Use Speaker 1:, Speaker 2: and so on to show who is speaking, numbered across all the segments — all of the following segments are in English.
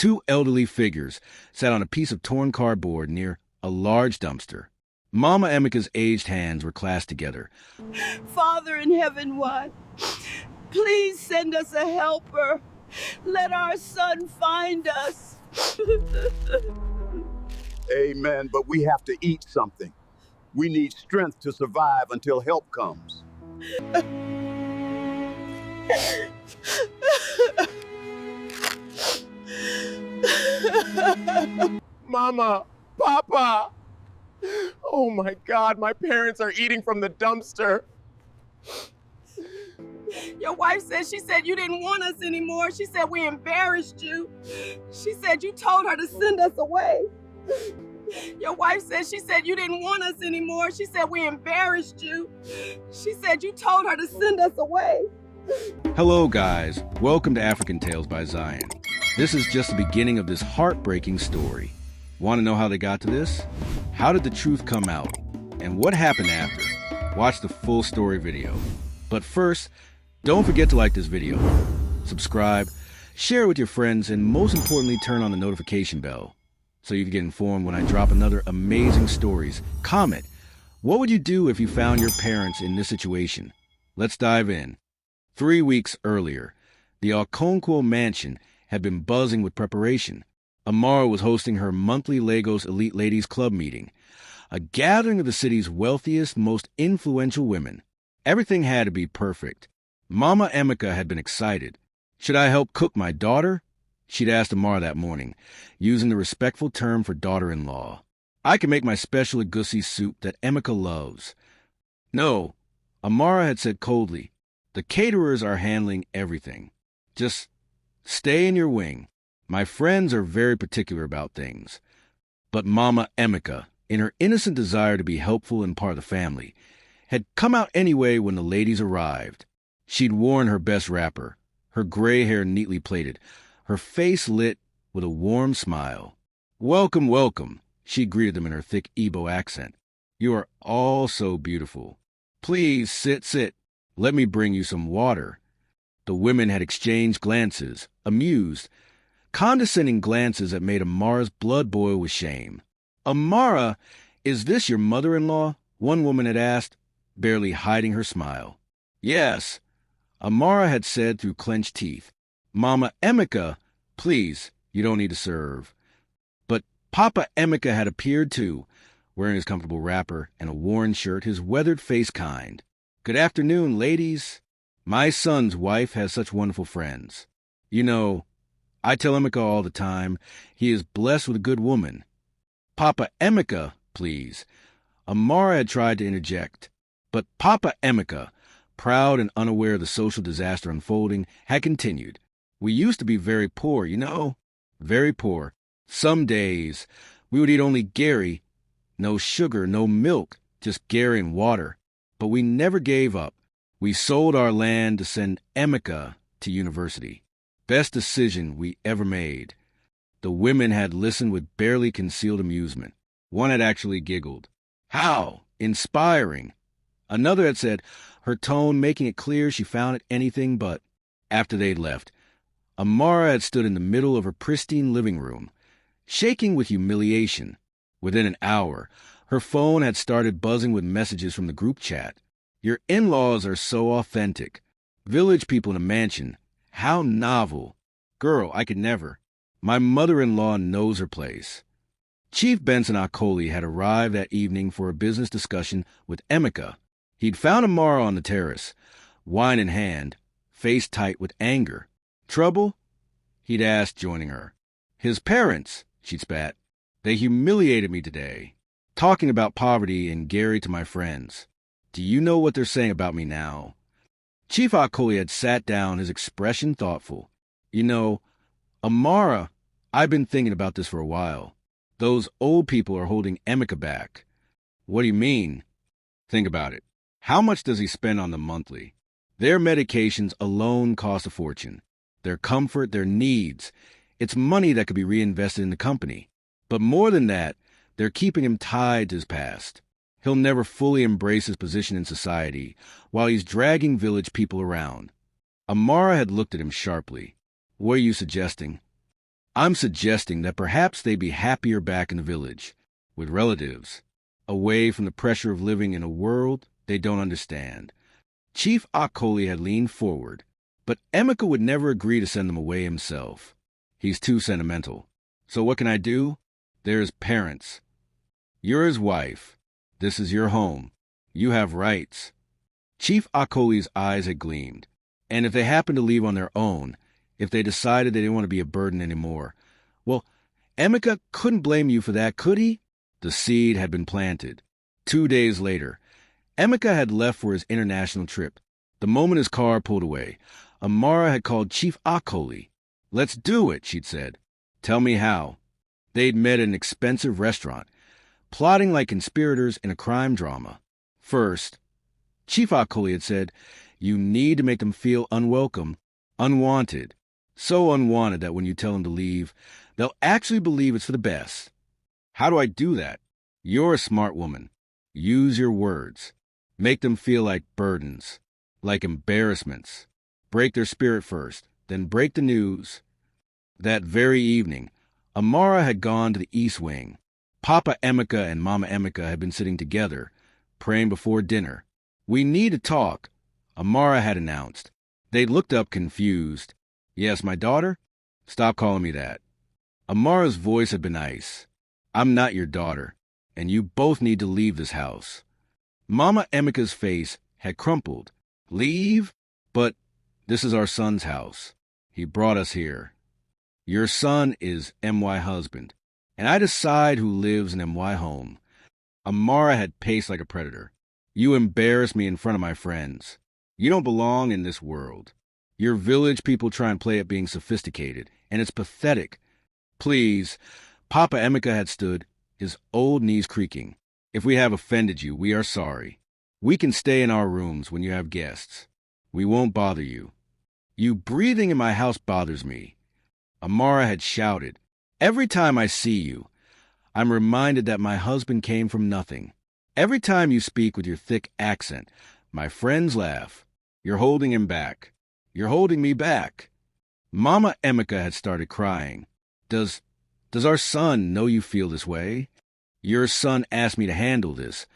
Speaker 1: Two elderly figures sat on a piece of torn cardboard near a large dumpster. Mama Emika's aged hands were clasped together.
Speaker 2: Father in heaven, one, please send us a helper. Let our son find us.
Speaker 3: Amen, but we have to eat something. We need strength to survive until help comes.
Speaker 4: Mama, Papa! Oh my God, my parents are eating from the dumpster.
Speaker 2: Your wife said you didn't want us anymore. She said we embarrassed you. She said you told her to send us away. Your wife said you didn't want us anymore. She said we embarrassed you. She said you told her to send us away.
Speaker 1: Hello, guys. Welcome to African Tales by Zion. This is just the beginning of this heartbreaking story. Want to know how they got to this? How did the truth come out? And what happened after? Watch the full story video. But first, don't forget to like this video, subscribe, share it with your friends, and most importantly, turn on the notification bell so you can get informed when I drop another amazing stories. Comment, what would you do if you found your parents in this situation? Let's dive in. 3 weeks earlier, the Okonkwo mansion had been buzzing with preparation. Amara was hosting her monthly Lagos Elite Ladies Club meeting, a gathering of the city's wealthiest, most influential women. Everything had to be perfect. Mama Emika had been excited. Should I help cook my daughter? She'd asked Amara that morning, using the respectful term for daughter-in-law. I can make my special egusi soup that Emika loves. No, Amara had said coldly. The caterers are handling everything. Just stay in your wing. My friends are very particular about things. But Mama Emika, in her innocent desire to be helpful and part of the family, had come out anyway when the ladies arrived. She'd worn her best wrapper, her gray hair neatly plaited, her face lit with a warm smile. Welcome, welcome, she greeted them in her thick Igbo accent. You are all so beautiful. Please sit. Let me bring you some water. The women had exchanged glances, amused, condescending glances that made Amara's blood boil with shame. Amara, is this your mother-in-law? One woman had asked, barely hiding her smile. Yes, Amara had said through clenched teeth. Mama Emika, please, you don't need to serve. But Papa Emika had appeared too, wearing his comfortable wrapper and a worn shirt, his weathered face kind. Good afternoon, ladies. My son's wife has such wonderful friends. You know, I tell Emika all the time, he is blessed with a good woman. Papa Emika, please. Amara had tried to interject, but Papa Emika, proud and unaware of the social disaster unfolding, had continued. We used to be very poor, you know, very poor. Some days we would eat only Gary, no sugar, no milk, just Gary and water. But we never gave up. We sold our land to send Emika to university. Best decision we ever made. The women had listened with barely concealed amusement. One had actually giggled. How inspiring. Another had said, her tone making it clear she found it anything but. After they'd left, Amara had stood in the middle of her pristine living room, shaking with humiliation. Within an hour, her phone had started buzzing with messages from the group chat. Your in-laws are so authentic. Village people in a mansion. How novel. Girl, I could never. My mother-in-law knows her place. Chief Benson Akoli had arrived that evening for a business discussion with Emika. He'd found Amara on the terrace, wine in hand, face tight with anger. Trouble? He'd asked, joining her. His parents, she'd spat. They humiliated me today, talking about poverty and Gary to my friends. Do you know what they're saying about me now? Chief Akoli had sat down, his expression thoughtful. You know, Amara, I've been thinking about this for a while. Those old people are holding Emika back. What do you mean? Think about it. How much does he spend on them monthly? Their medications alone cost a fortune. Their comfort, their needs. It's money that could be reinvested in the company. But more than that, they're keeping him tied to his past. He'll never fully embrace his position in society while he's dragging village people around. Amara had looked at him sharply. What are you suggesting? I'm suggesting that perhaps they'd be happier back in the village, with relatives, away from the pressure of living in a world they don't understand. Chief Akoli had leaned forward, but Emeka would never agree to send them away himself. He's too sentimental. So what can I do? There's parents. You're his wife. This is your home. You have rights. Chief Akoli's eyes had gleamed. And if they happened to leave on their own, if they decided they didn't want to be a burden anymore, well, Emeka couldn't blame you for that, could he? The seed had been planted. 2 days later, Emeka had left for his international trip. The moment his car pulled away, Amara had called Chief Akoli. Let's do it, she'd said. Tell me how. They'd met at an expensive restaurant, plotting like conspirators in a crime drama. First, Chief Akoli had said, you need to make them feel unwelcome, unwanted. So unwanted that when you tell them to leave, they'll actually believe it's for the best. How do I do that? You're a smart woman. Use your words. Make them feel like burdens, like embarrassments. Break their spirit first, then break the news. That very evening, Amara had gone to the East Wing. Papa Emeka and Mama Emeka had been sitting together, praying before dinner. We need to talk, Amara had announced. They'd looked up confused. Yes, my daughter? Stop calling me that. Amara's voice had been ice. I'm not your daughter, and you both need to leave this house. Mama Emeka's face had crumpled. Leave? But this is our son's house. He brought us here. Your son is M.Y. husband, and I decide who lives in M.Y. home. Amara had paced like a predator. You embarrass me in front of my friends. You don't belong in this world. Your village people try and play at being sophisticated, and it's pathetic. Please, Papa Emeka had stood, his old knees creaking. If we have offended you, we are sorry. We can stay in our rooms when you have guests. We won't bother you. You breathing in my house bothers me. Amara had shouted. Every time I see you, I'm reminded that my husband came from nothing. Every time you speak with your thick accent, my friends laugh. You're holding him back. You're holding me back. Mama Emeka had started crying. Does our son know you feel this way? Your son asked me to handle this.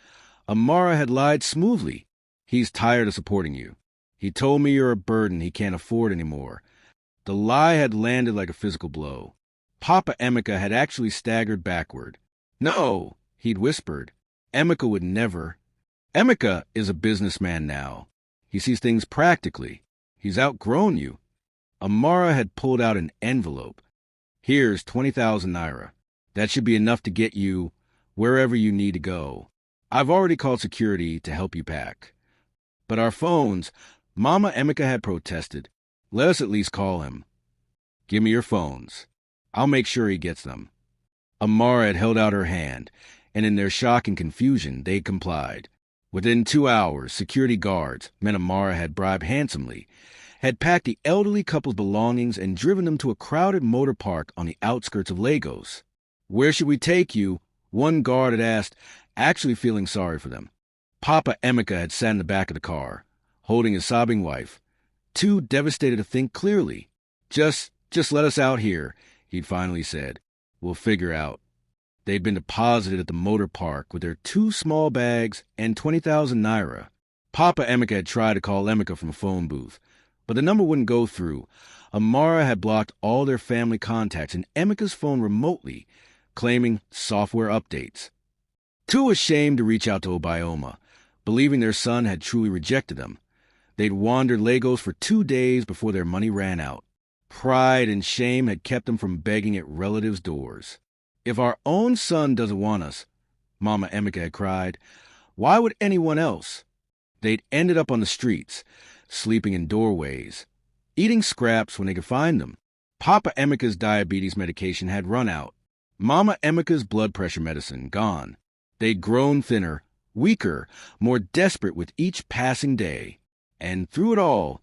Speaker 1: Amara had lied smoothly. He's tired of supporting you. He told me you're a burden he can't afford anymore. The lie had landed like a physical blow. Papa Emeka had actually staggered backward. No, he'd whispered. Emeka would never. Emeka is a businessman now. He sees things practically. He's outgrown you. Amara had pulled out an envelope. Here's 20,000 naira. That should be enough to get you wherever you need to go. I've already called security to help you pack. But our phones, Mama Emeka had protested. Let us at least call him. Give me your phones. I'll make sure he gets them. Amara had held out her hand, and in their shock and confusion, they complied. Within 2 hours, security guards, men Amara had bribed handsomely, had packed the elderly couple's belongings and driven them to a crowded motor park on the outskirts of Lagos. Where should we take you? One guard had asked, actually feeling sorry for them. Papa Emeka had sat in the back of the car, holding his sobbing wife, too devastated to think clearly. Just let us out here, he'd finally said. We'll figure out. They'd been deposited at the motor park with their 2 small bags and 20,000 naira. Papa Emeka had tried to call Emeka from a phone booth, but the number wouldn't go through. Amara had blocked all their family contacts in Emeka's phone remotely, claiming software updates. Too ashamed to reach out to Obioma, believing their son had truly rejected them, they'd wandered Lagos for 2 days before their money ran out. Pride and shame had kept them from begging at relatives' doors. If our own son doesn't want us, Mama Emeka had cried, why would anyone else? They'd ended up on the streets, sleeping in doorways, eating scraps when they could find them. Papa Emeka's diabetes medication had run out. Mama Emeka's blood pressure medicine gone. They'd grown thinner, weaker, more desperate with each passing day. And through it all,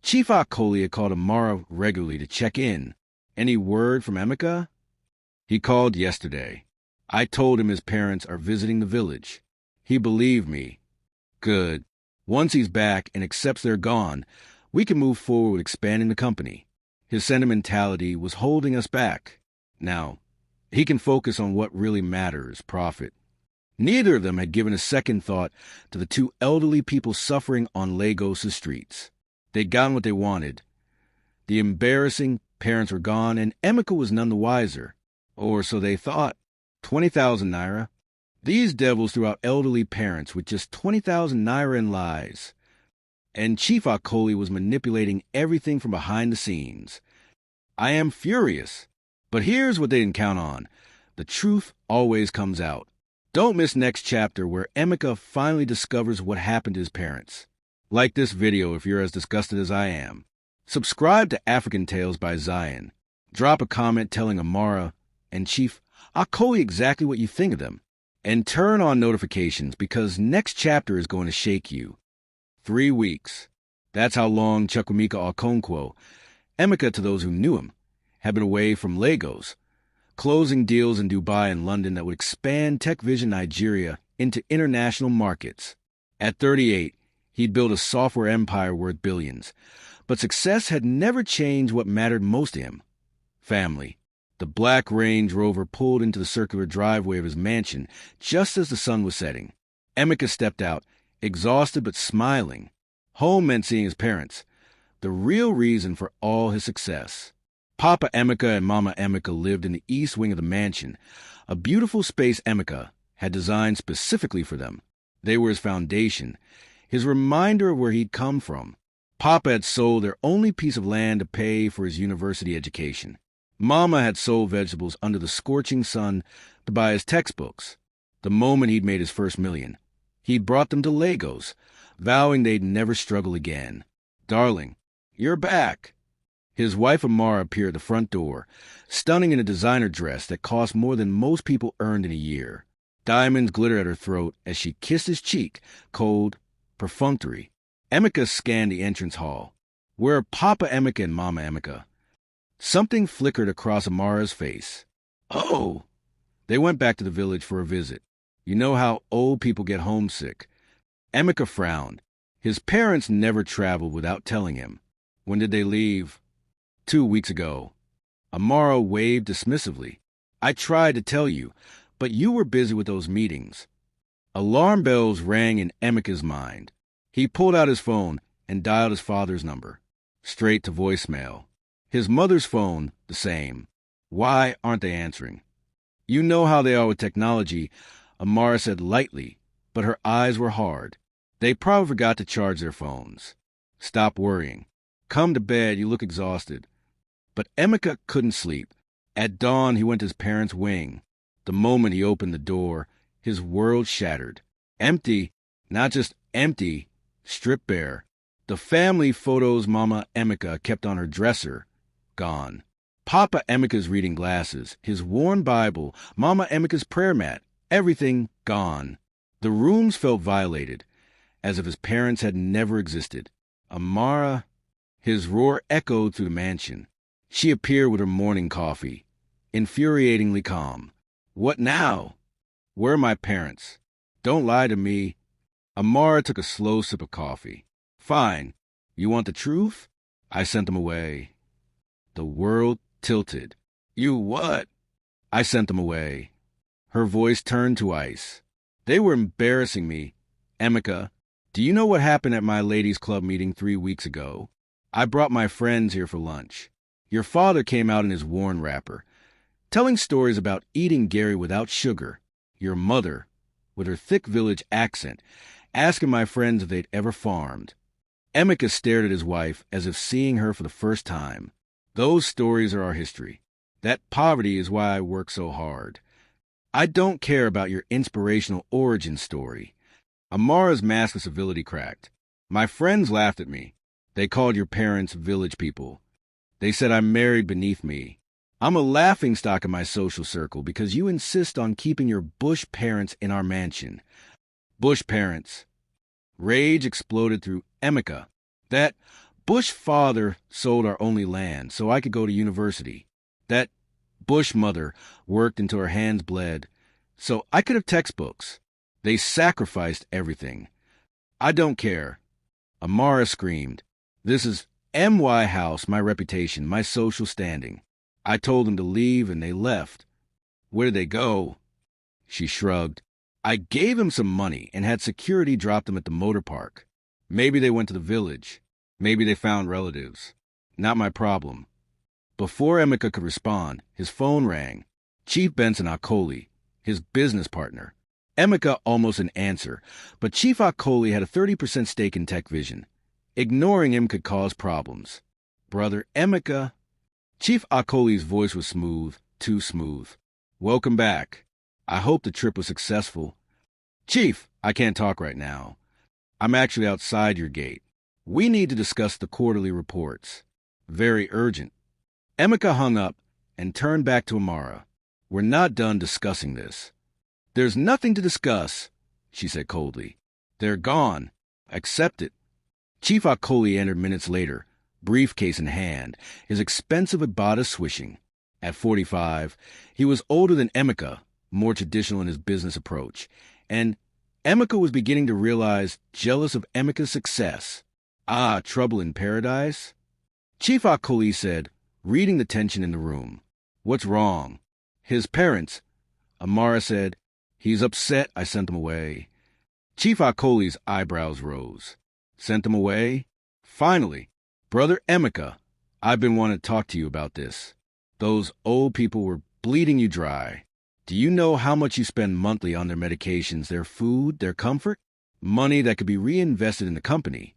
Speaker 1: Chief Akoli had called Amara regularly to check in. Any word from Emeka? He called yesterday. I told him his parents are visiting the village. He believed me. Good. Once he's back and accepts they're gone, we can move forward with expanding the company. His sentimentality was holding us back. Now, he can focus on what really matters, profit. Neither of them had given a second thought to the two elderly people suffering on Lagos' streets. They'd gotten what they wanted. The embarrassing parents were gone, and Emeka was none the wiser. Or so they thought. 20,000 naira. These devils threw out elderly parents with just 20,000 naira in lies. And Chief Akoli was manipulating everything from behind the scenes. I am furious. But here's what they didn't count on. The truth always comes out. Don't miss next chapter where Emeka finally discovers what happened to his parents. Like this video if you're as disgusted as I am. Subscribe to African Tales by Zion. Drop a comment telling Amara and Chief Akoli exactly what you think of them. And turn on notifications because next chapter is going to shake you. 3 weeks. That's how long Chukwemeka Okonkwo, Emeka to those who knew him, had been away from Lagos, closing deals in Dubai and London that would expand TechVision Nigeria into international markets. At 38, he'd built a software empire worth billions, but success had never changed what mattered most to him: family. The black Range Rover pulled into the circular driveway of his mansion just as the sun was setting. Emeka stepped out, exhausted but smiling. Home meant seeing his parents, the real reason for all his success. Papa Emeka and Mama Emeka lived in the east wing of the mansion, a beautiful space Emeka had designed specifically for them. They were his foundation, his reminder of where he'd come from. Papa had sold their only piece of land to pay for his university education. Mama had sold vegetables under the scorching sun to buy his textbooks. The moment he'd made his first million, he'd brought them to Lagos, vowing they'd never struggle again. "Darling, you're back." His wife Amara appeared at the front door, stunning in a designer dress that cost more than most people earned in a year. Diamonds glittered at her throat as she kissed his cheek, cold, perfunctory. Emeka scanned the entrance hall. Where are Papa Emeka and Mama Emeka? Something flickered across Amara's face. Oh! They went back to the village for a visit. You know how old people get homesick. Emeka frowned. His parents never traveled without telling him. When did they leave? 2 weeks ago. Amara waved dismissively. I tried to tell you, but you were busy with those meetings. Alarm bells rang in Emeka's mind. He pulled out his phone and dialed his father's number. Straight to voicemail. His mother's phone, the same. Why aren't they answering? You know how they are with technology, Amara said lightly, but her eyes were hard. They probably forgot to charge their phones. Stop worrying. Come to bed, you look exhausted. But Emeka couldn't sleep. At dawn, he went to his parents' wing. The moment he opened the door, his world shattered. Empty, not just empty, stripped bare. The family photos Mama Emeka kept on her dresser, gone. Papa Emeka's reading glasses, his worn Bible, Mama Emeka's prayer mat, everything gone. The rooms felt violated, as if his parents had never existed. Amara, his roar echoed through the mansion. She appeared with her morning coffee, infuriatingly calm. What now? Where are my parents? Don't lie to me. Amara took a slow sip of coffee. Fine. You want the truth? I sent them away. The world tilted. You what? I sent them away. Her voice turned to ice. They were embarrassing me. Emeka, do you know what happened at my ladies' club meeting 3 weeks ago? I brought my friends here for lunch. Your father came out in his worn wrapper, telling stories about eating Gary without sugar. Your mother, with her thick village accent, asking my friends if they'd ever farmed. Emeka stared at his wife as if seeing her for the first time. Those stories are our history. That poverty is why I work so hard. I don't care about your inspirational origin story. Amara's mask of civility cracked. My friends laughed at me. They called your parents village people. They said I married beneath me. I'm a laughingstock in my social circle because you insist on keeping your bush parents in our mansion. Bush parents. Rage exploded through Emeka. That Bush father sold our only land so I could go to university. That Bush mother worked until her hands bled so I could have textbooks. They sacrificed everything. I don't care. Amara screamed. This is MY house, my reputation, my social standing. I told them to leave and they left. Where did they go? She shrugged. I gave them some money and had security drop them at the motor park. Maybe they went to the village. Maybe they found relatives. Not my problem. Before Emeka could respond, his phone rang. Chief Benson Akoli, his business partner. Emeka almost an answer, but Chief Akoli had a 30% stake in Tech Vision. Ignoring him could cause problems. Brother Emeka. Chief Akoli's voice was smooth, too smooth. Welcome back. I hope the trip was successful. Chief, I can't talk right now. I'm actually outside your gate. We need to discuss the quarterly reports. Very urgent. Emeka hung up and turned back to Amara. We're not done discussing this. There's nothing to discuss, she said coldly. They're gone. Accept it. Chief Akoli entered minutes later, briefcase in hand, his expensive Ibata swishing. At 45, he was older than Emeka, more traditional in his business approach, and Emeka was beginning to realize, jealous of Emeka's success. Ah, trouble in paradise? Chief Akoli said, reading the tension in the room. What's wrong? His parents. Amara said, he's upset I sent him away. Chief Akoli's eyebrows rose. Sent him away? Finally. Brother Emeka, I've been wanting to talk to you about this. Those old people were bleeding you dry. Do you know how much you spend monthly on their medications, their food, their comfort? Money that could be reinvested in the company.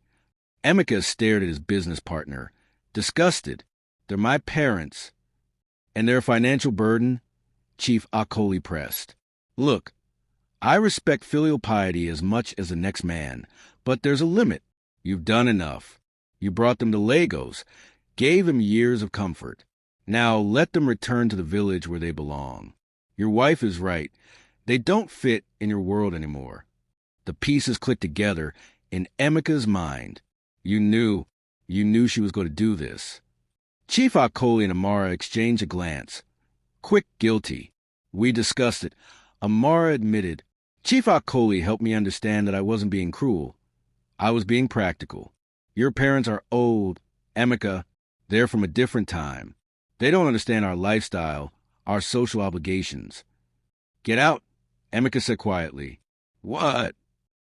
Speaker 1: Emeka stared at his business partner, disgusted. They're my parents. And their financial burden? Chief Akoli pressed. Look, I respect filial piety as much as the next man, but there's a limit. You've done enough. You brought them to Lagos, gave them years of comfort. Now let them return to the village where they belong. Your wife is right. They don't fit in your world anymore. The pieces clicked together in Emeka's mind. You knew she was going to do this. Chief Akoli and Amara exchanged a glance. Quick, guilty. We discussed it. Amara admitted. Chief Akoli helped me understand that I wasn't being cruel. I was being practical. Your parents are old, Emeka. They're from a different time. They don't understand our lifestyle, our social obligations. Get out, Emeka said quietly. What?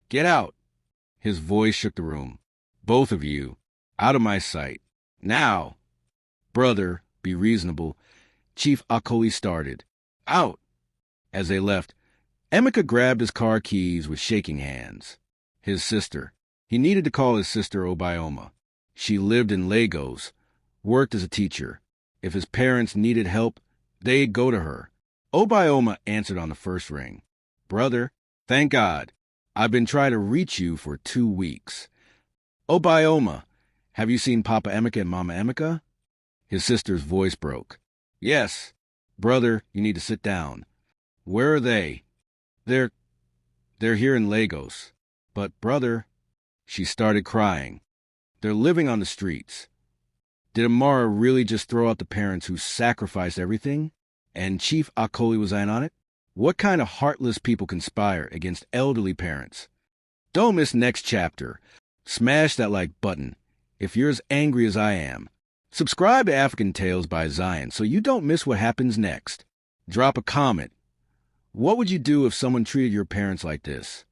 Speaker 1: Get out. His voice shook the room. Both of you, out of my sight. Now. Brother, be reasonable. Chief Akoli started. Out. As they left, Emeka grabbed his car keys with shaking hands. His sister. He needed to call his sister Obioma. She lived in Lagos, worked as a teacher. If his parents needed help, they'd go to her. Obioma answered on the first ring. Brother, thank God. I've been trying to reach you for 2 weeks. Obioma, have you seen Papa Emeka and Mama Emeka? His sister's voice broke. Yes. Brother, you need to sit down. Where are they? They're here in Lagos. But, brother, she started crying. They're living on the streets. Did Amara really just throw out the parents who sacrificed everything? And Chief Akoli was in on it? What kind of heartless people conspire against elderly parents? Don't miss next chapter. Smash that like button if you're as angry as I am. Subscribe to African Tales by Zion so you don't miss what happens next. Drop a comment. What would you do if someone treated your parents like this?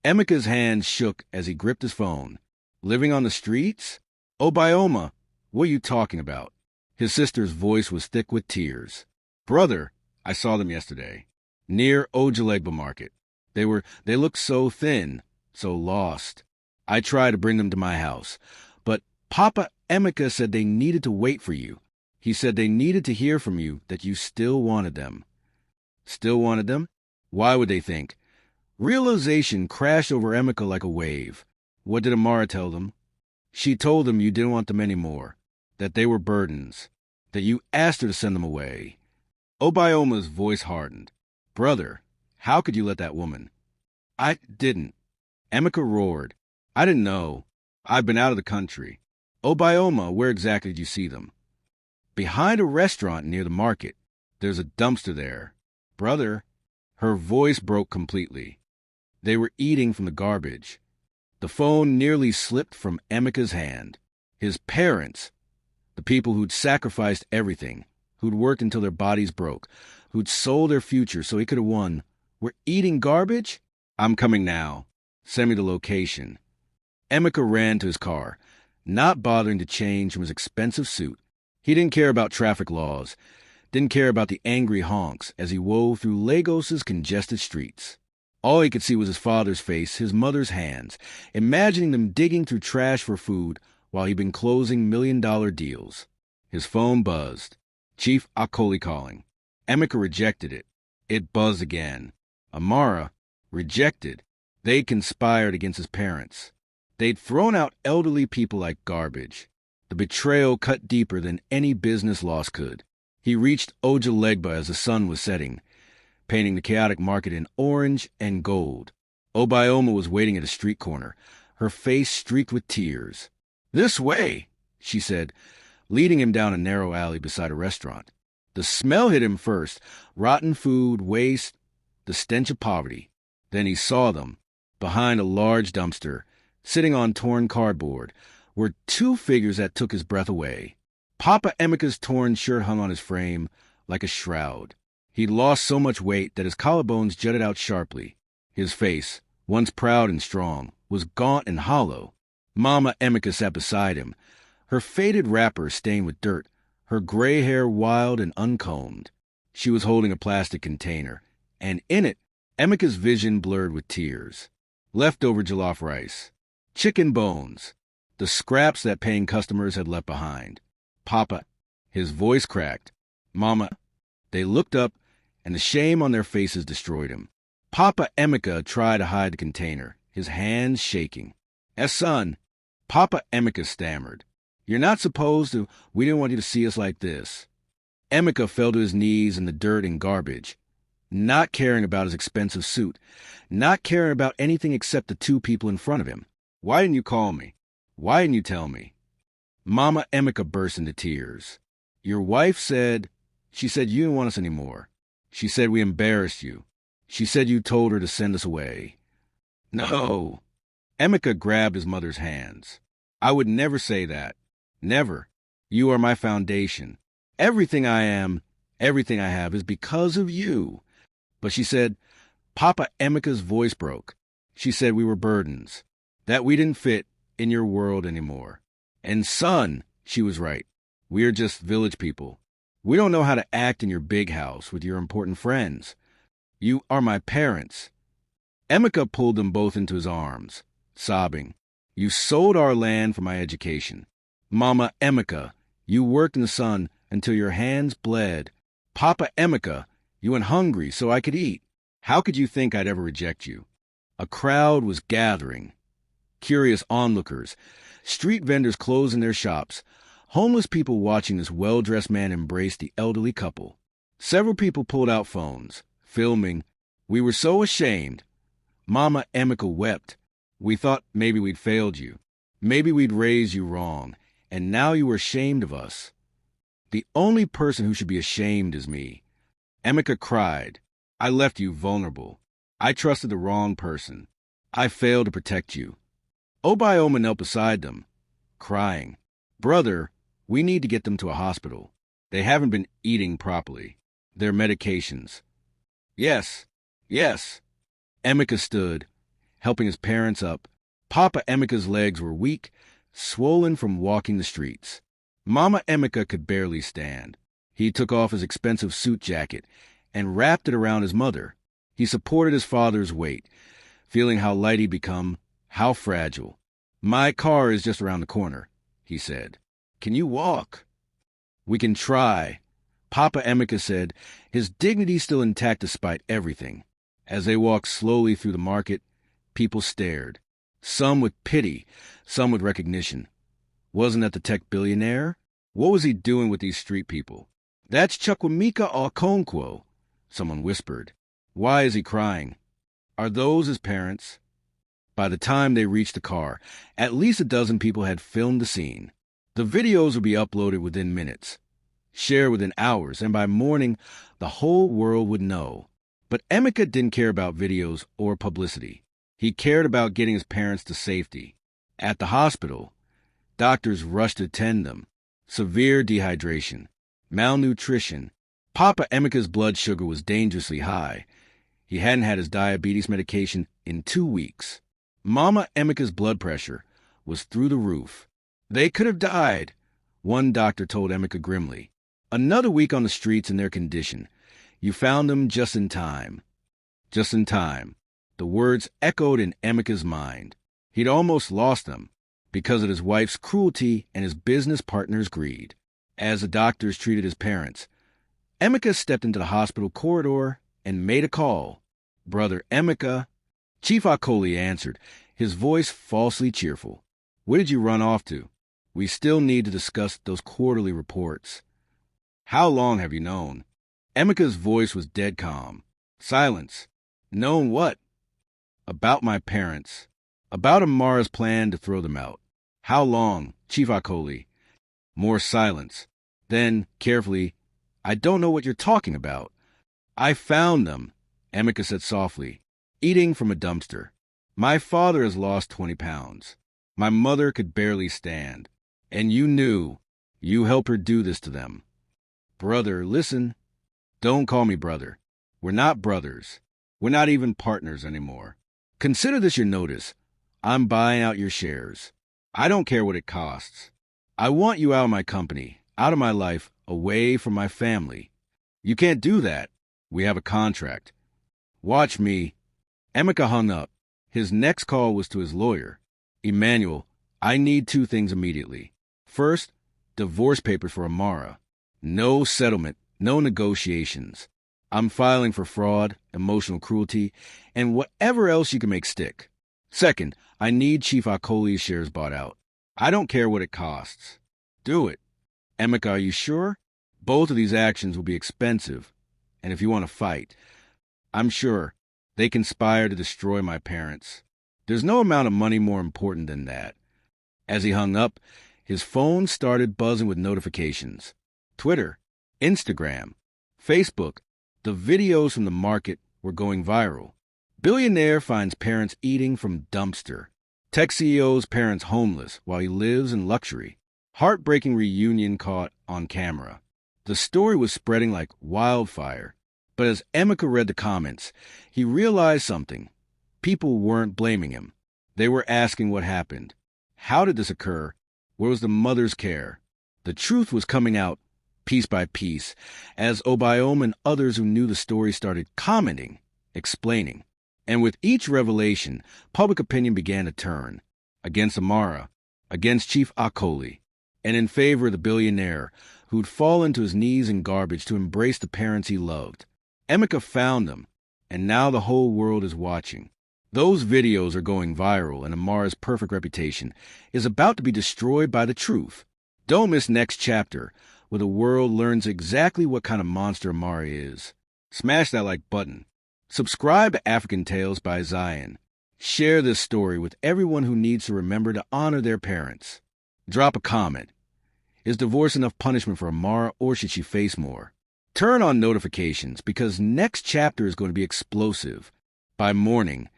Speaker 1: Emeka's hand shook as he gripped his phone. Living on the streets? Obioma, what are you talking about? His sister's voice was thick with tears. Brother, I saw them yesterday. Near Ojalegba Market. They looked so thin, so lost. I tried to bring them to my house, but Papa Emeka said they needed to wait for you. He said they needed to hear from you that you still wanted them. Still wanted them? Why would they think? Realization crashed over Emeka like a wave. What did Amara tell them? She told them you didn't want them anymore, that they were burdens, that you asked her to send them away. Obioma's voice hardened. Brother, how could you let that woman? I didn't. Emeka roared. I didn't know. I've been out of the country. Obioma, where exactly did you see them? Behind a restaurant near the market. There's a dumpster there. Brother, her voice broke completely. They were eating from the garbage. The phone nearly slipped from Emeka's hand. His parents, the people who'd sacrificed everything, who'd worked until their bodies broke, who'd sold their future so he could have won, were eating garbage? I'm coming now. Send me the location. Emeka ran to his car, not bothering to change from his expensive suit. He didn't care about traffic laws, didn't care about the angry honks as he wove through Lagos's congested streets. All he could see was his father's face, his mother's hands, imagining them digging through trash for food while he'd been closing million-dollar deals. His phone buzzed. Chief Akoli calling. Emeka rejected it. It buzzed again. Amara, rejected. They conspired against his parents. They'd thrown out elderly people like garbage. The betrayal cut deeper than any business loss could. He reached Ojalegba as the sun was setting, painting the chaotic market in orange and gold. Obioma was waiting at a street corner, her face streaked with tears. "This way," she said, leading him down a narrow alley beside a restaurant. The smell hit him first, rotten food, waste, the stench of poverty. Then he saw them. Behind a large dumpster, sitting on torn cardboard, were two figures that took his breath away. Papa Emeka's torn shirt hung on his frame like a shroud. He'd lost so much weight that his collarbones jutted out sharply. His face, once proud and strong, was gaunt and hollow. Mama Emeka sat beside him, her faded wrapper stained with dirt, her gray hair wild and uncombed. She was holding a plastic container, and in it, Emeka's vision blurred with tears. Leftover jollof rice, chicken bones, the scraps that paying customers had left behind. "Papa," his voice cracked. "Mama." They looked up, and the shame on their faces destroyed him. Papa Emeka tried to hide the container, his hands shaking. "Son," Papa Emeka stammered. "You're not supposed to. We didn't want you to see us like this." Emeka fell to his knees in the dirt and garbage, not caring about his expensive suit, not caring about anything except the two people in front of him. "Why didn't you call me? Why didn't you tell me?" Mama Emeka burst into tears. "Your wife said, she said you didn't want us anymore. She said we embarrassed you. She said you told her to send us away." "No." Emeka grabbed his mother's hands. "I would never say that. Never. You are my foundation. Everything I am, everything I have is because of you." But she said, Papa Emeka's voice broke. She said we were burdens, that we didn't fit in your world anymore. "And son," she was right, "we are just village people. We don't know how to act in your big house with your important friends. You are my parents." Emeka pulled them both into his arms, sobbing. "You sold our land for my education. Mama Emeka, you worked in the sun until your hands bled. Papa Emeka, you went hungry so I could eat. How could you think I'd ever reject you?" A crowd was gathering. Curious onlookers, street vendors closing their shops, homeless people watching this well-dressed man embrace the elderly couple. Several people pulled out phones, filming. "We were so ashamed." Mama Emeka wept. "We thought maybe we'd failed you. Maybe we'd raised you wrong, and now you were ashamed of us. The only person who should be ashamed is me." Emeka cried. "I left you vulnerable. I trusted the wrong person. I failed to protect you." Obioma knelt beside them, crying. "Brother, we need to get them to a hospital. They haven't been eating properly. Their medications." "Yes, yes." Emeka stood, helping his parents up. Papa Emeka's legs were weak, swollen from walking the streets. Mama Emeka could barely stand. He took off his expensive suit jacket and wrapped it around his mother. He supported his father's weight, feeling how light he'd become, how fragile. "My car is just around the corner," he said. "Can you walk?" "We can try," Papa Emeka said, his dignity still intact despite everything. As they walked slowly through the market, people stared, some with pity, some with recognition. Wasn't that the tech billionaire? What was he doing with these street people? "That's Chukwemeka Okonkwo," someone whispered. "Why is he crying? Are those his parents?" By the time they reached the car, at least a dozen people had filmed the scene. The videos would be uploaded within minutes, shared within hours, and by morning, the whole world would know. But Emeka didn't care about videos or publicity. He cared about getting his parents to safety. At the hospital, Doctors rushed to tend them. Severe dehydration, malnutrition. Papa Emeka's blood sugar was dangerously high. He hadn't had his diabetes medication in 2 weeks. Mama Emeka's blood pressure was through the roof. They could have died, one doctor told Emeka grimly. Another week on the streets in their condition. You found them just in time. Just in time. The words echoed in Emeka's mind. He'd almost lost them because of his wife's cruelty and his business partner's greed. As the doctors treated his parents, Emeka stepped into the hospital corridor and made a call. Brother Emeka. Chief Akoli answered, his voice falsely cheerful. Where did you run off to? We still need to discuss those quarterly reports. How long have you known? Emeka's voice was dead calm. Silence. Known what? About my parents. About Amara's plan to throw them out. How long, Chief Akoli? More silence. Then, carefully, I don't know what you're talking about. I found them, Emeka said softly, eating from a dumpster. My father has lost 20 pounds. My mother could barely stand. And you knew. You helped her do this to them. Brother, listen. Don't call me brother. We're not brothers. We're not even partners anymore. Consider this your notice. I'm buying out your shares. I don't care what it costs. I want you out of my company, out of my life, away from my family. You can't do that. We have a contract. Watch me. Emeka hung up. His next call was to his lawyer. Emmanuel, I need 2 things immediately. First, divorce papers for Amara. No settlement, no negotiations. I'm filing for fraud, emotional cruelty, and whatever else you can make stick. Second, I need Chief Akoli's shares bought out. I don't care what it costs. Do it. Emeka, are you sure? Both of these actions will be expensive, and if you want to fight, I'm sure they conspire to destroy my parents. There's no amount of money more important than that. As he hung up, his phone started buzzing with notifications. Twitter, Instagram, Facebook. The videos from the market were going viral. Billionaire finds parents eating from dumpster. Tech CEO's parents homeless while he lives in luxury. Heartbreaking reunion caught on camera. The story was spreading like wildfire. But as Emeka read the comments, he realized something. People weren't blaming him. They were asking what happened. How did this occur? Where was the mother's care? The truth was coming out piece by piece as Obiome and others who knew the story started commenting, explaining. And with each revelation, public opinion began to turn against Amara, against Chief Akoli, and in favor of the billionaire who'd fallen to his knees in garbage to embrace the parents he loved. Emeka found them, and now the whole world is watching. Those videos are going viral, and Amara's perfect reputation is about to be destroyed by the truth. Don't miss next chapter, where the world learns exactly what kind of monster Amara is. Smash that like button. Subscribe to African Tales by Zion. Share this story with everyone who needs to remember to honor their parents. Drop a comment. Is divorce enough punishment for Amara, or should she face more? Turn on notifications, because next chapter is going to be explosive. By morning,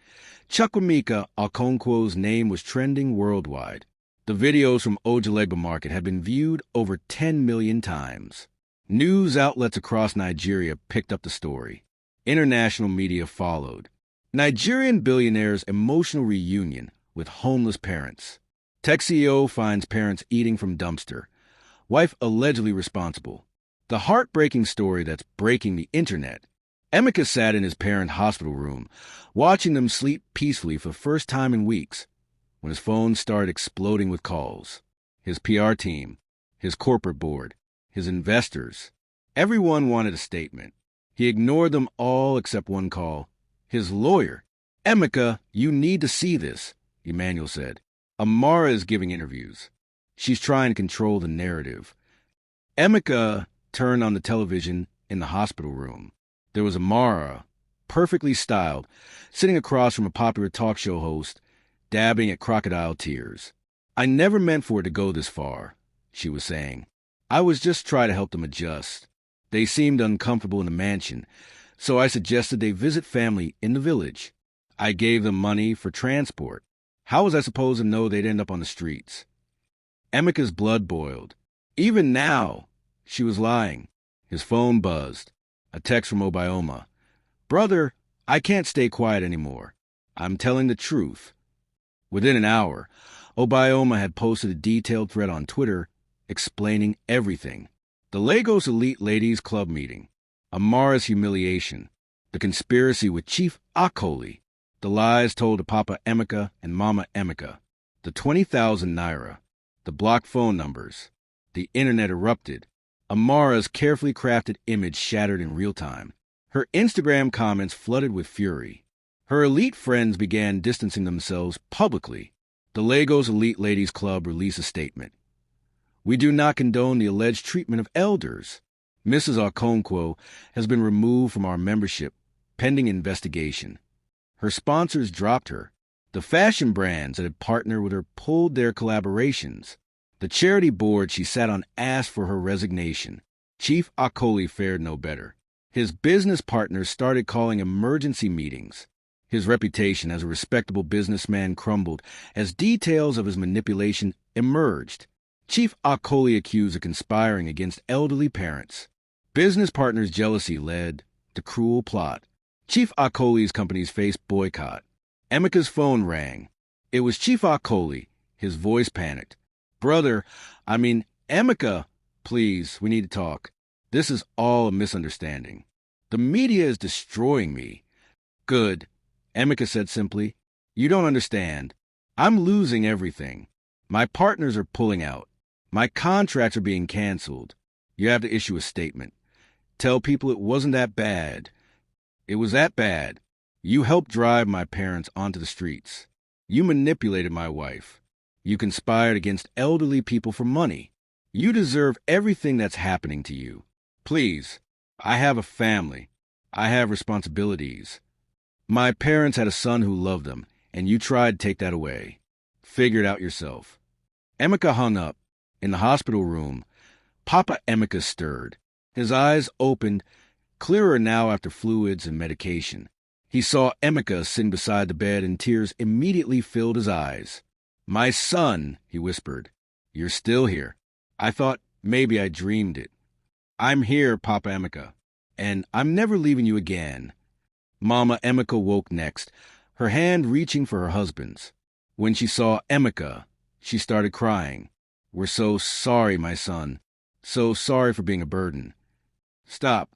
Speaker 1: Chukwuemeka Okonkwo's name was trending worldwide. The videos from Ojulegba Market had been viewed over 10 million times. News outlets across Nigeria picked up the story. International media followed. Nigerian billionaire's emotional reunion with homeless parents. Tech CEO finds parents eating from dumpster. Wife allegedly responsible. The heartbreaking story that's breaking the internet. Emeka sat in his parent hospital room, watching them sleep peacefully for the first time in weeks, when his phone started exploding with calls. His PR team, his corporate board, his investors. Everyone wanted a statement. He ignored them all except one call. His lawyer. Emeka, you need to see this, Emmanuel said. Amara is giving interviews. She's trying to control the narrative. Emeka turned on the television in the hospital room. There was Amara, perfectly styled, sitting across from a popular talk show host, dabbing at crocodile tears. I never meant for it to go this far, she was saying. I was just trying to help them adjust. They seemed uncomfortable in the mansion, so I suggested they visit family in the village. I gave them money for transport. How was I supposed to know they'd end up on the streets? Emeka's blood boiled. Even now, she was lying. His phone buzzed. A text from Obioma. Brother, I can't stay quiet anymore. I'm telling the truth. Within an hour, Obioma had posted a detailed thread on Twitter explaining everything. The Lagos Elite Ladies Club meeting, Amara's humiliation, the conspiracy with Chief Akoli, the lies told to Papa Emeka and Mama Emeka, the 20,000 naira, the blocked phone numbers. The internet erupted. Amara's carefully crafted image shattered in real time. Her Instagram comments flooded with fury. Her elite friends began distancing themselves publicly. The Lagos Elite Ladies Club released a statement. We do not condone the alleged treatment of elders. Mrs. Okonkwo has been removed from our membership, pending investigation. Her sponsors dropped her. The fashion brands that had partnered with her pulled their collaborations. The charity board she sat on asked for her resignation. Chief Akoli fared no better. His business partners started calling emergency meetings. His reputation as a respectable businessman crumbled as details of his manipulation emerged. Chief Akoli accused of conspiring against elderly parents. Business partners' jealousy led to cruel plot. Chief Akoli's companies faced boycott. Emeka's phone rang. It was Chief Akoli. His voice panicked. Brother, Emeka, please, we need to talk. This is all a misunderstanding. The media is destroying me. Good, Emeka said simply. You don't understand. I'm losing everything. My partners are pulling out. My contracts are being canceled. You have to issue a statement. Tell people it wasn't that bad. It was that bad. You helped drive my parents onto the streets. You manipulated my wife. You conspired against elderly people for money. You deserve everything that's happening to you. Please, I have a family. I have responsibilities. My parents had a son who loved them, and you tried to take that away. Figure it out yourself. Emeka hung up. In the hospital room, Papa Emeka stirred. His eyes opened, clearer now after fluids and medication. He saw Emeka sitting beside the bed, and tears immediately filled his eyes. My son, he whispered. You're still here. I thought maybe I dreamed it. I'm here, Papa Emeka, and I'm never leaving you again. Mama Emeka woke next, her hand reaching for her husband's. When she saw Emeka, she started crying. We're so sorry, my son. So sorry for being a burden. Stop.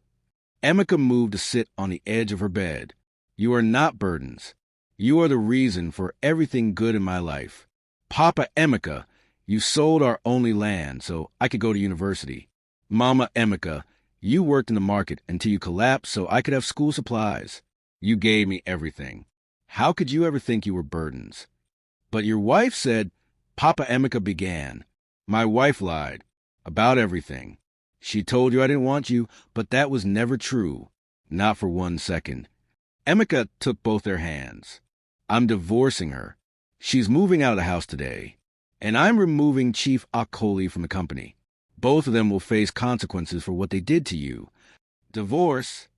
Speaker 1: Emeka moved to sit on the edge of her bed. You are not burdens. You are the reason for everything good in my life. Papa Emeka, you sold our only land so I could go to university. Mama Emeka, you worked in the market until you collapsed so I could have school supplies. You gave me everything. How could you ever think you were burdens? But your wife said, Papa Emeka began. My wife lied about everything. She told you I didn't want you, but that was never true. Not for 1 second. Emeka took both their hands. I'm divorcing her. She's moving out of the house today. And I'm removing Chief Akoli from the company. Both of them will face consequences for what they did to you. Divorce?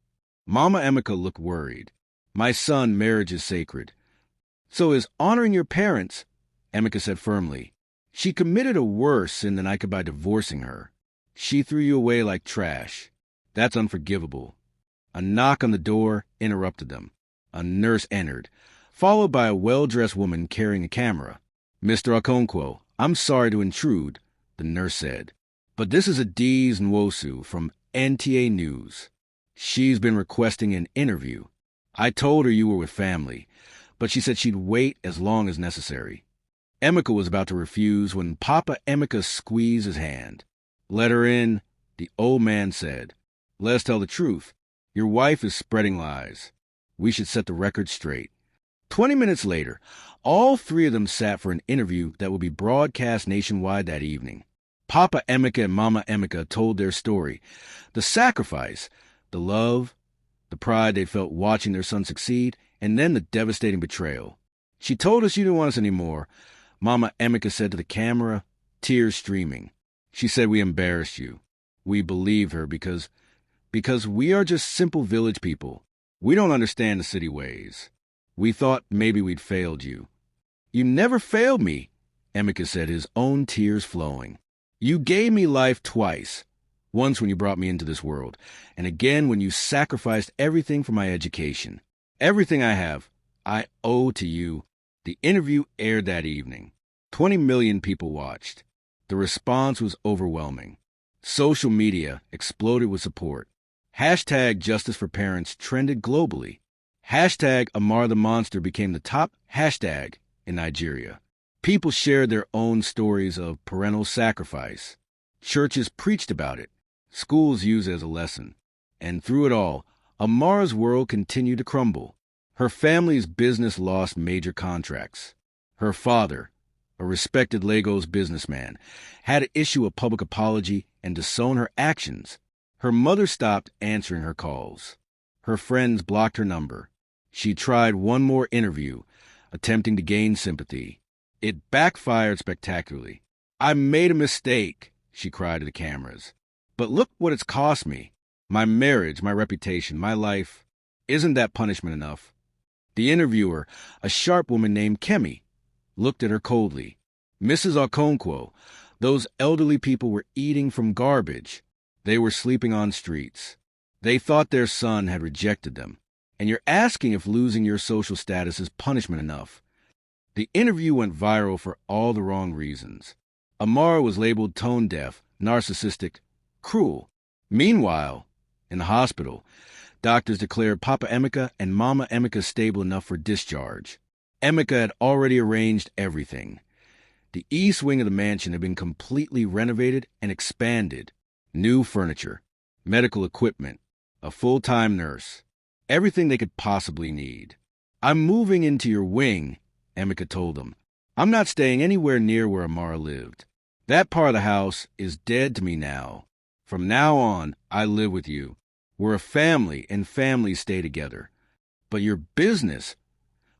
Speaker 1: Mama Emeka looked worried. My son, marriage is sacred. So is honoring your parents, Emeka said firmly. She committed a worse sin than I could by divorcing her. She threw you away like trash. That's unforgivable. A knock on the door interrupted them. A nurse entered, followed by a well-dressed woman carrying a camera. Mr. Okonkwo, I'm sorry to intrude, the nurse said, but this is Adiz Nwosu from NTA News. She's been requesting an interview. I told her you were with family, but she said she'd wait as long as necessary. Emeka was about to refuse when Papa Emeka squeezed his hand. Let her in, the old man said. Let's tell the truth. Your wife is spreading lies. We should set the record straight. 20 minutes later, all three of them sat for an interview that would be broadcast nationwide that evening. Papa Emeka and Mama Emeka told their story. The sacrifice, the love, the pride they felt watching their son succeed, and then the devastating betrayal. She told us you didn't want us anymore, Mama Emeka said to the camera, tears streaming. She said we embarrassed you. We believed her because we are just simple village people. We don't understand the city ways. We thought maybe we'd failed you. You never failed me, Emeka said, his own tears flowing. You gave me life twice. Once when you brought me into this world, and again when you sacrificed everything for my education. Everything I have, I owe to you. The interview aired that evening. 20 million people watched. The response was overwhelming. Social media exploded with support. Hashtag Justice for Parents trended globally. Hashtag Amara the Monster became the top hashtag in Nigeria. People shared their own stories of parental sacrifice. Churches preached about it. Schools used it as a lesson. And through it all, Amara's world continued to crumble. Her family's business lost major contracts. Her father, a respected Lagos businessman, had to issue a public apology and disown her actions. Her mother stopped answering her calls. Her friends blocked her number. She tried one more interview, attempting to gain sympathy. It backfired spectacularly. I made a mistake, she cried to the cameras. But look what it's cost me. My marriage, my reputation, my life. Isn't that punishment enough? The interviewer, a sharp woman named Kemi, looked at her coldly. Mrs. Okonkwo, those elderly people were eating from garbage. They were sleeping on streets. They thought their son had rejected them. And you're asking if losing your social status is punishment enough. The interview went viral for all the wrong reasons. Amara was labeled tone-deaf, narcissistic, cruel. Meanwhile, in the hospital, doctors declared Papa Emeka and Mama Emeka stable enough for discharge. Emeka had already arranged everything. The east wing of the mansion had been completely renovated and expanded. New furniture, medical equipment, a full-time nurse, everything they could possibly need. I'm moving into your wing, Emeka told them. I'm not staying anywhere near where Amara lived. That part of the house is dead to me now. From now on, I live with you. We're a family, and families stay together. But your business,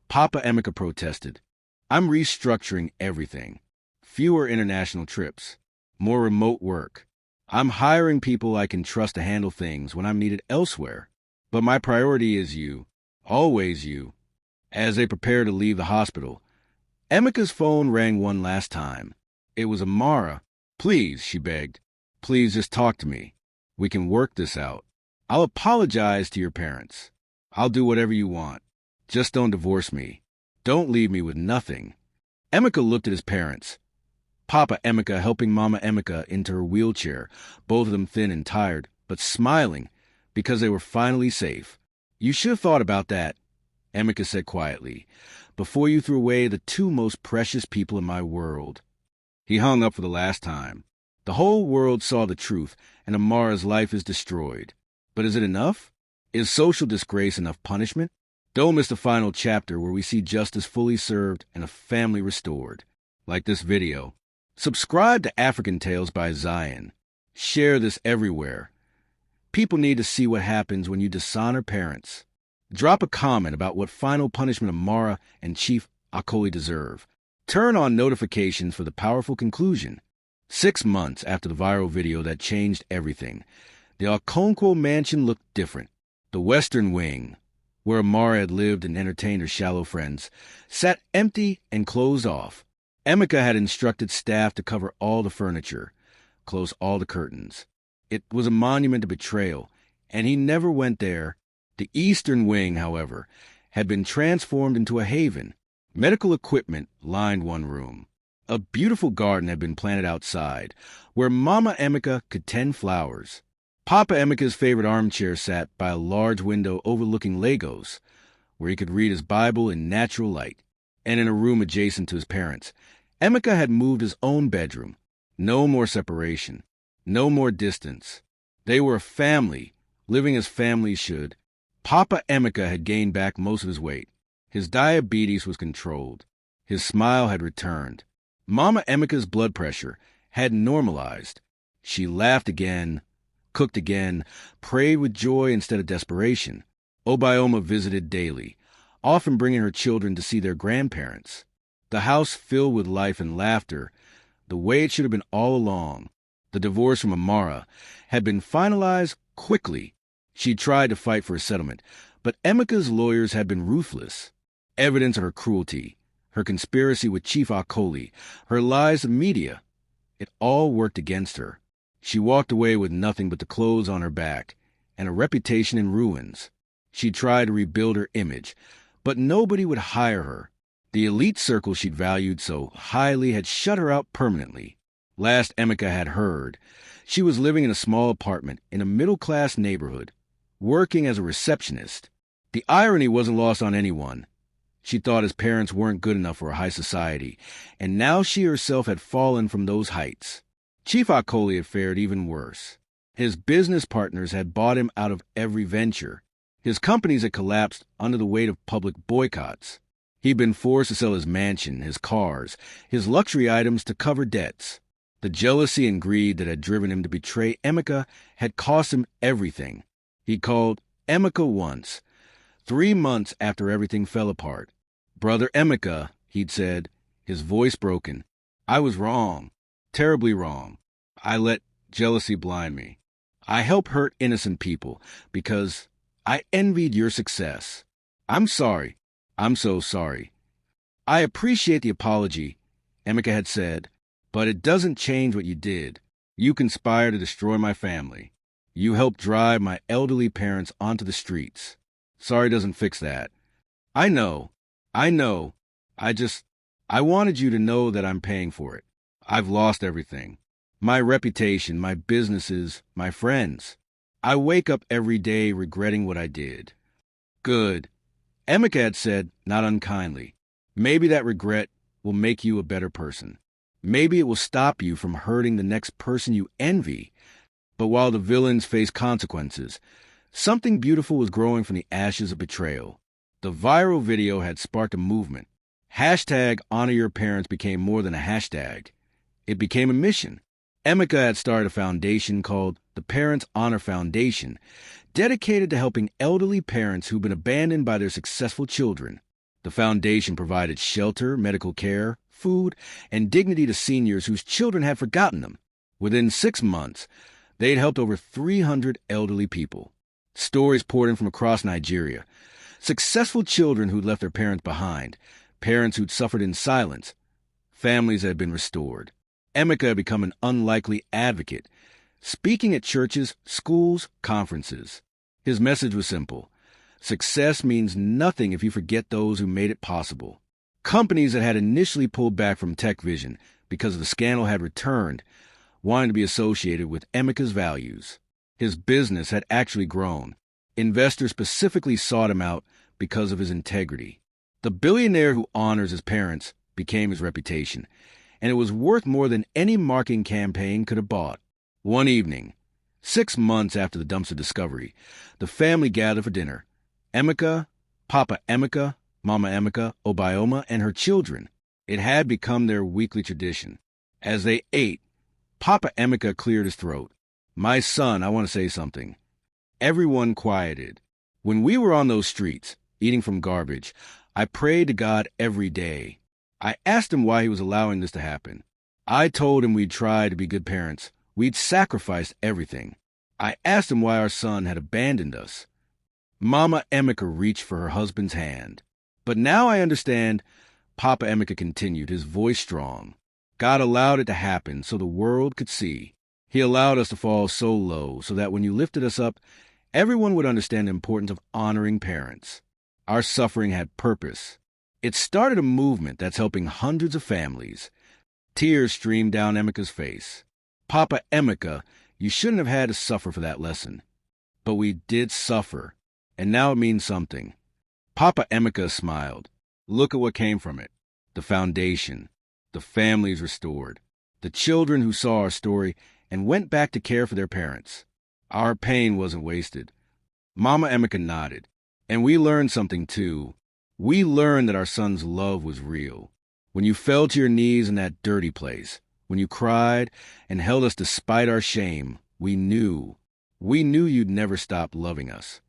Speaker 1: Papa Emeka protested. I'm restructuring everything. Fewer international trips. More remote work. I'm hiring people I can trust to handle things when I'm needed elsewhere. But my priority is you. Always you. As they prepared to leave the hospital, Emeka's phone rang one last time. It was Amara. Please, she begged. Please just talk to me. We can work this out. I'll apologize to your parents. I'll do whatever you want. Just don't divorce me. Don't leave me with nothing. Emeka looked at his parents. Papa Emeka helping Mama Emeka into her wheelchair, both of them thin and tired, but smiling because they were finally safe. You should have thought about that, Emeka said quietly, before you threw away the two most precious people in my world. He hung up for the last time. The whole world saw the truth, and Amara's life is destroyed. But is it enough? Is social disgrace enough punishment? Don't miss the final chapter where we see justice fully served and a family restored. Like this video. Subscribe to African Tales by Zion. Share this everywhere. People need to see what happens when you dishonor parents. Drop a comment about what final punishment Amara and Chief Akoli deserve. Turn on notifications for the powerful conclusion. 6 months after the viral video that changed everything, the Okonkwo mansion looked different. The western wing, where Amara had lived and entertained her shallow friends, sat empty and closed off. Emeka had instructed staff to cover all the furniture, close all the curtains. It was a monument to betrayal, and he never went there. The eastern wing, however, had been transformed into a haven. Medical equipment lined one room. A beautiful garden had been planted outside, where Mama Emeka could tend flowers. Papa Emeka's favorite armchair sat by a large window overlooking Lagos, where he could read his Bible in natural light. And in a room adjacent to his parents, Emeka had moved his own bedroom. No more separation. No more distance. They were a family, living as families should. Papa Emeka had gained back most of his weight. His diabetes was controlled. His smile had returned. Mama Emeka's blood pressure had normalized. She laughed again, cooked again, prayed with joy instead of desperation. Obioma visited daily, often bringing her children to see their grandparents. The house filled with life and laughter, the way it should have been all along. The divorce from Amara had been finalized quickly. She tried to fight for a settlement, but Emeka's lawyers had been ruthless. Evidence of her cruelty, her conspiracy with Chief Akoli, her lies to the media. It all worked against her. She walked away with nothing but the clothes on her back and a reputation in ruins. She tried to rebuild her image, but nobody would hire her. The elite circle she'd valued so highly had shut her out permanently. Last Emeka had heard, she was living in a small apartment in a middle-class neighborhood, working as a receptionist. The irony wasn't lost on anyone. She thought his parents weren't good enough for high society, and now she herself had fallen from those heights. Chief Akoli had fared even worse. His business partners had bought him out of every venture. His companies had collapsed under the weight of public boycotts. He'd been forced to sell his mansion, his cars, his luxury items to cover debts. The jealousy and greed that had driven him to betray Emeka had cost him everything. He called Emeka once, 3 months after everything fell apart. "Brother Emeka," he'd said, his voice broken, "I was wrong, terribly wrong. I let jealousy blind me. I helped hurt innocent people because I envied your success. I'm sorry. I'm so sorry." "I appreciate the apology," Emeka had said, "but it doesn't change what you did. You conspired to destroy my family. You helped drive my elderly parents onto the streets. Sorry doesn't fix that. I know. I wanted you to know that I'm paying for it. I've lost everything. My reputation, my businesses, my friends. I wake up every day regretting what I did." "Good," Emeka had said, not unkindly. "Maybe that regret will make you a better person. Maybe it will stop you from hurting the next person you envy." But while the villains faced consequences, something beautiful was growing from the ashes of betrayal. The viral video had sparked a movement. Hashtag Honor Your Parents became more than a hashtag. It became a mission. Emeka had started a foundation called the Parents Honor Foundation, dedicated to helping elderly parents who've been abandoned by their successful children. The foundation provided shelter, medical care, food, and dignity to seniors whose children had forgotten them. Within 6 months, they'd helped over 300 elderly people. Stories poured in from across Nigeria. Successful children who'd left their parents behind, parents who'd suffered in silence, families that had been restored. Emeka had become an unlikely advocate, speaking at churches, schools, conferences. His message was simple. Success means nothing if you forget those who made it possible. Companies that had initially pulled back from Tech Vision because the scandal had returned wanted to be associated with Emeka's values. His business had actually grown. Investors specifically sought him out because of his integrity. The billionaire who honors his parents became his reputation, and it was worth more than any marketing campaign could have bought. One evening, 6 months after the dumpster discovery, the family gathered for dinner. Emeka, Papa Emeka, Mama Emeka, Obioma, and her children. It had become their weekly tradition. As they ate, Papa Emeka cleared his throat. "My son, I want to say something." Everyone quieted. "When we were on those streets, eating from garbage, I prayed to God every day. I asked him why he was allowing this to happen. I told him we'd tried to be good parents. We'd sacrificed everything. I asked him why our son had abandoned us." Mama Emeka reached for her husband's hand. "But now I understand," Papa Emeka continued, his voice strong. "God allowed it to happen so the world could see. He allowed us to fall so low so that when you lifted us up, everyone would understand the importance of honoring parents. Our suffering had purpose. It started a movement that's helping hundreds of families." Tears streamed down Emeka's face. "Papa Emeka, you shouldn't have had to suffer for that lesson. But we did suffer, and now it means something." Papa Emeka smiled. "Look at what came from it. The foundation. The families restored. The children who saw our story and went back to care for their parents. Our pain wasn't wasted." Mama Emeka nodded. "And we learned something, too. We learned that our son's love was real. When you fell to your knees in that dirty place, when you cried and held us despite our shame, we knew you'd never stop loving us."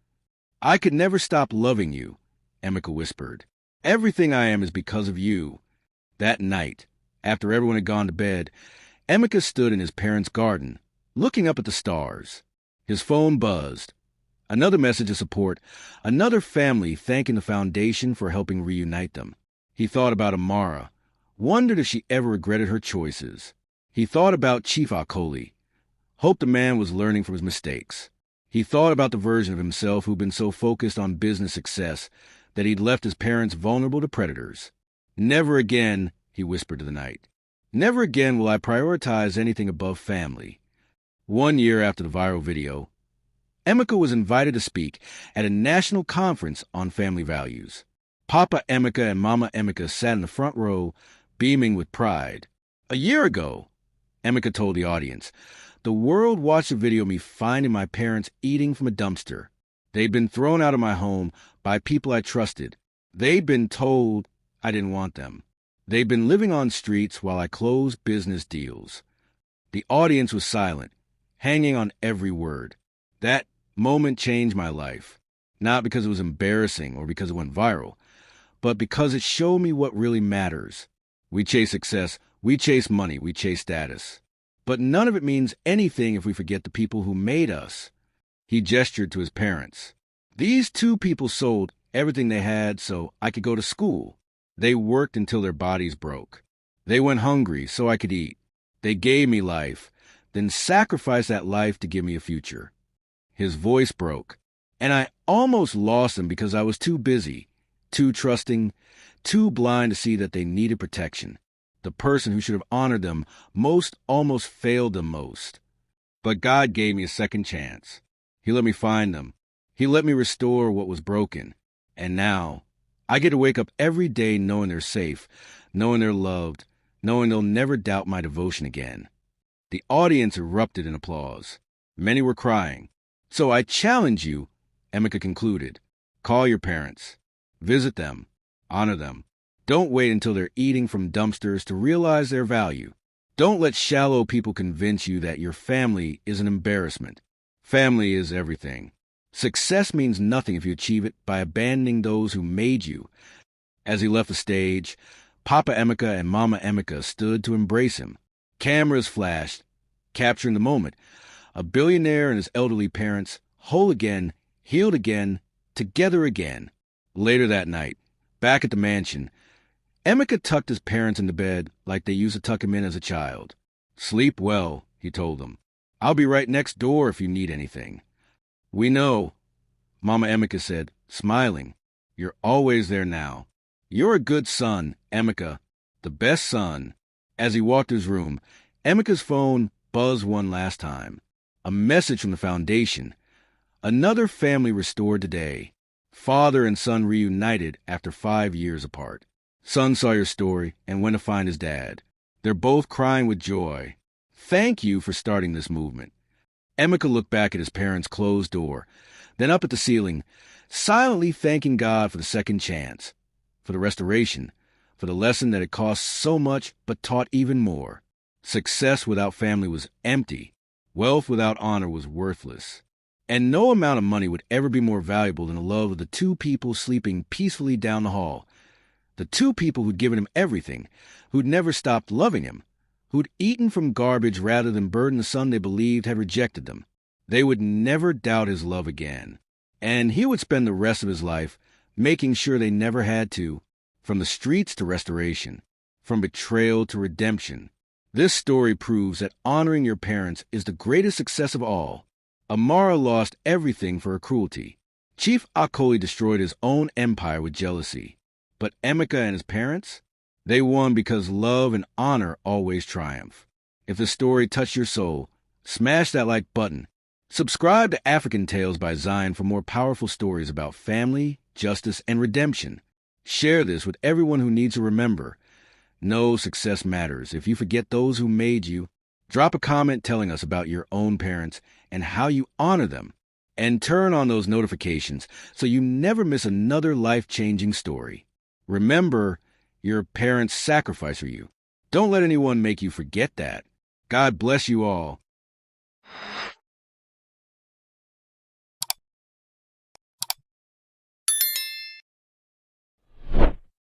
Speaker 1: "I could never stop loving you," Emeka whispered. "Everything I am is because of you." That night, after everyone had gone to bed, Emeka stood in his parents' garden, looking up at the stars. His phone buzzed. Another message of support, another family thanking the foundation for helping reunite them. He thought about Amara, wondered if she ever regretted her choices. He thought about Chief Akoli, hoped the man was learning from his mistakes. He thought about the version of himself who'd been so focused on business success that he'd left his parents vulnerable to predators. Never again, he whispered to the night. Never again will I prioritize anything above family. 1 year after the viral video, Emeka was invited to speak at a national conference on family values. Papa Emeka and Mama Emeka sat in the front row, beaming with pride. A year ago, Emeka told the audience, the world watched a video of me finding my parents eating from a dumpster. They'd been thrown out of my home by people I trusted. They'd been told I didn't want them. They'd been living on streets while I closed business deals. The audience was silent, hanging on every word. That moment changed my life, not because it was embarrassing or because it went viral, but because it showed me what really matters. We chase success, we chase money, we chase status. But none of it means anything if we forget the people who made us. He gestured to his parents. These two people sold everything they had so I could go to school. They worked until their bodies broke. They went hungry so I could eat. They gave me life, then sacrificed that life to give me a future. His voice broke, and I almost lost him because I was too busy, too trusting, too blind to see that they needed protection. The person who should have honored them most almost failed them most. But God gave me a second chance. He let me find them. He let me restore what was broken. And now, I get to wake up every day knowing they're safe, knowing they're loved, knowing they'll never doubt my devotion again. The audience erupted in applause. Many were crying. So I challenge you, Emeka concluded. Call your parents. Visit them. Honor them. Don't wait until they're eating from dumpsters to realize their value. Don't let shallow people convince you that your family is an embarrassment. Family is everything. Success means nothing if you achieve it by abandoning those who made you. As he left the stage, Papa Emeka and Mama Emeka stood to embrace him. Cameras flashed, capturing the moment. A billionaire and his elderly parents, whole again, healed again, together again. Later that night, back at the mansion, Emeka tucked his parents into bed like they used to tuck him in as a child. Sleep well, he told them. I'll be right next door if you need anything. We know, Mama Emeka said, smiling. You're always there now. You're a good son, Emeka, the best son. As he walked his room, Emeka's phone buzzed one last time. A message from the foundation. Another family restored today. Father and son reunited after 5 years apart. Son saw your story and went to find his dad. They're both crying with joy. Thank you for starting this movement. Emeka looked back at his parents' closed door, then up at the ceiling, silently thanking God for the second chance, for the restoration, for the lesson that had cost so much but taught even more. Success without family was empty. Wealth without honor was worthless. And no amount of money would ever be more valuable than the love of the two people sleeping peacefully down the hall. The two people who'd given him everything, who'd never stopped loving him, who'd eaten from garbage rather than burden the son they believed had rejected them. They would never doubt his love again. And he would spend the rest of his life making sure they never had to, from the streets to restoration, from betrayal to redemption. This story proves that honoring your parents is the greatest success of all. Amara lost everything for her cruelty. Chief Akoli destroyed his own empire with jealousy. But Emeka and his parents? They won because love and honor always triumph. If the story touched your soul, smash that like button. Subscribe to African Tales by Zion for more powerful stories about family, justice, and redemption. Share this with everyone who needs to remember. No success matters if you forget those who made you. Drop a comment telling us about your own parents and how you honor them. And turn on those notifications so you never miss another life-changing story. Remember, your parents sacrificed for you. Don't let anyone make you forget that. God bless you all.